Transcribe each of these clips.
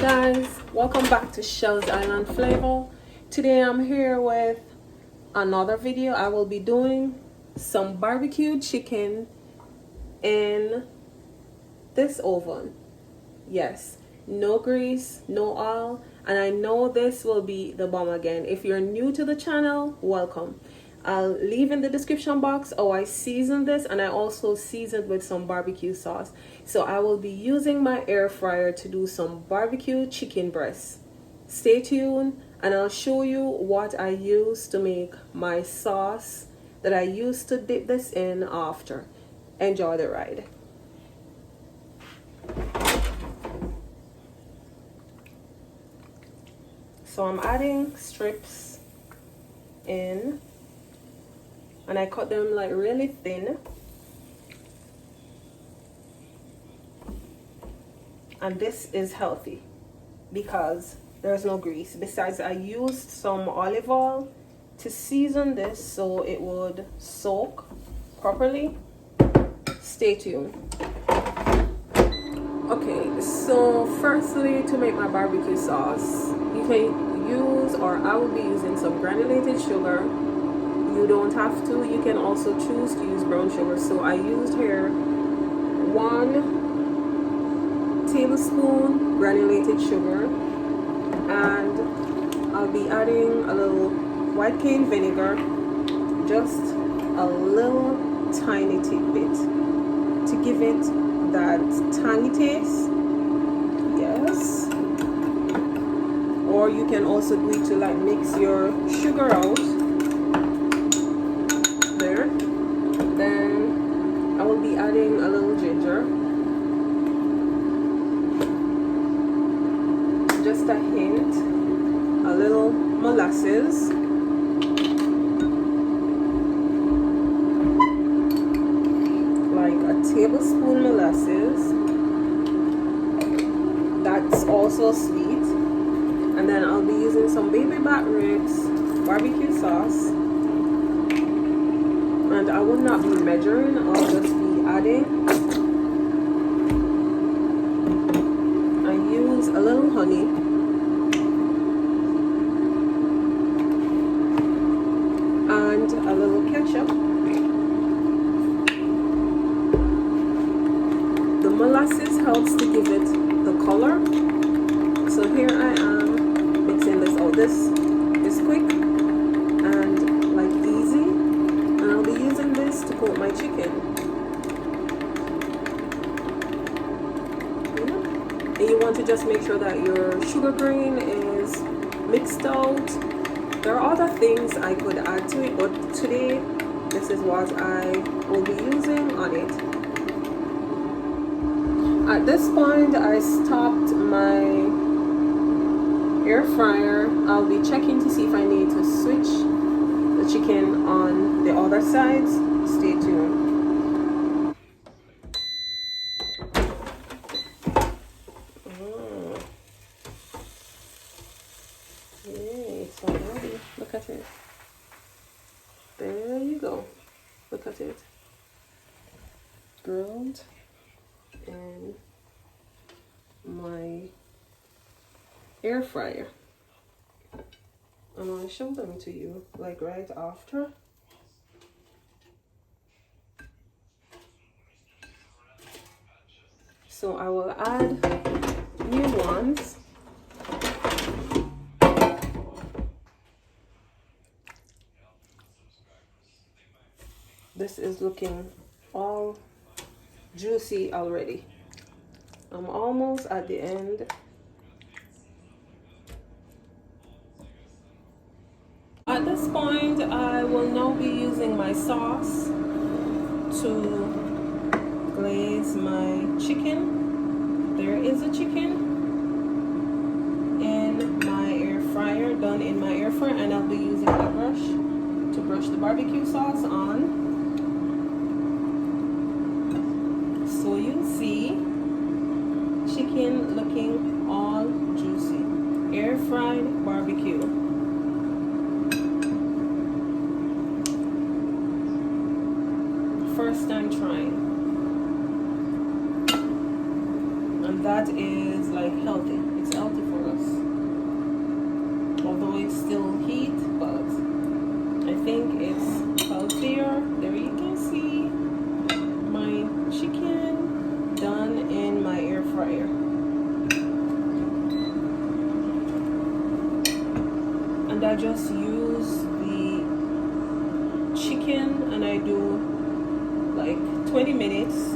guys, welcome back to Shell's Island Flavor. Today I'm here with another video. I will be doing some barbecued chicken in this oven. Yes, no grease, no oil, and I know this will be the bomb again. If you're new to the channel, welcome. I'll leave in the description box how I seasoned this, and I also seasoned with some barbecue sauce. So I will be using my air fryer to do some barbecue chicken breasts. Stay tuned and I'll show you what I use to make my sauce that I used to dip this in after. Enjoy the ride. So I'm adding strips in, and I cut them like really thin. And this is healthy because there's no grease. Besides, I used some olive oil to season this so it would soak properly. Stay tuned. Okay, so firstly, to make my barbecue sauce, you can use, or I will be using, some granulated sugar. You don't have to. You can also choose to use brown sugar. So I used here 1 tablespoon granulated sugar, and I'll be adding a little white cane vinegar, just a little tiny tidbit to give it that tangy taste. Yes. Or you can also do it to like mix your sugar out. There. Then I will be adding a little ginger, just a hint, a little molasses, like a tablespoon molasses. That's also sweet. And then I'll be using some baby back ribs barbecue sauce. And I will not be measuring, I'll just be adding. I use a little honey. And a little ketchup. The molasses helps to give it the color. So here I am mixing this out. This is quick and like easy. I'll be using this to coat my chicken. And you want to just make sure that your sugar grain is mixed out. There are other things I could add to it, but today this is what I will be using on it. At this point, I stopped my air fryer. I'll be checking to see if I need to switch the chicken on the other sides. Stay tuned. Yay, it's already. Look at it. There you go. Look at it. Grilled in my air fryer. I'm going to show them to you like right after. So I will add new ones. This is looking all juicy already. I'm almost at the end. At this point, I will now be using my sauce to glaze my chicken. There is a chicken in my air fryer, done in my air fryer, and I'll be using a brush to brush the barbecue sauce on. So you see chicken looking all juicy. Air fried barbecue. First time trying. And that is like healthy. It's healthy for us. Although it's still heat, but I think it's healthier. There you can see my chicken done in my air fryer. And I just use the chicken and I do like 20 minutes.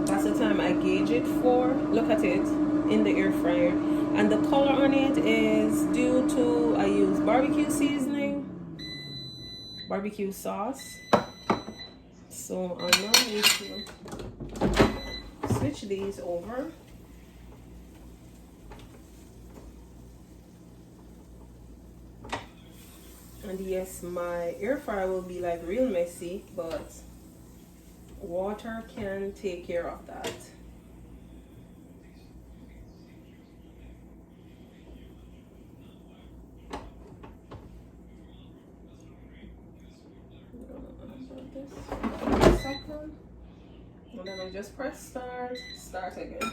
That's the time I gauge it for. Look at it in the air fryer. And the color on it is due to I use barbecue seasoning, barbecue sauce. So I'm now going to switch these over. And yes, my air fryer will be like real messy, but water can take care of that. And then I just press start again.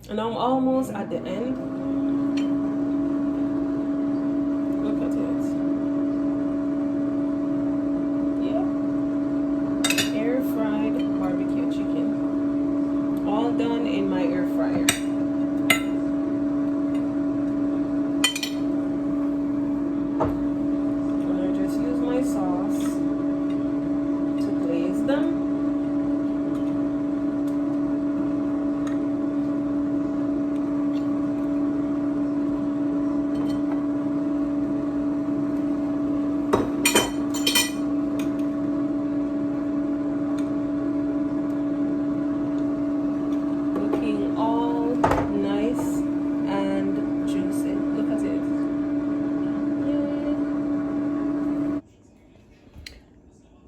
And I'm almost at the end. Look at it. Yeah. Air fried barbecue chicken. All done in my air fryer. And I just use my sauce to glaze them.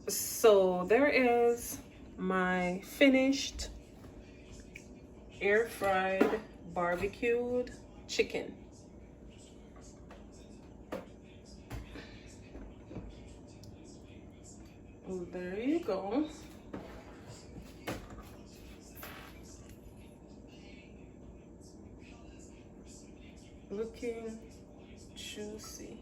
So there is my finished air fried barbecued chicken. Oh, there you go. Looking juicy.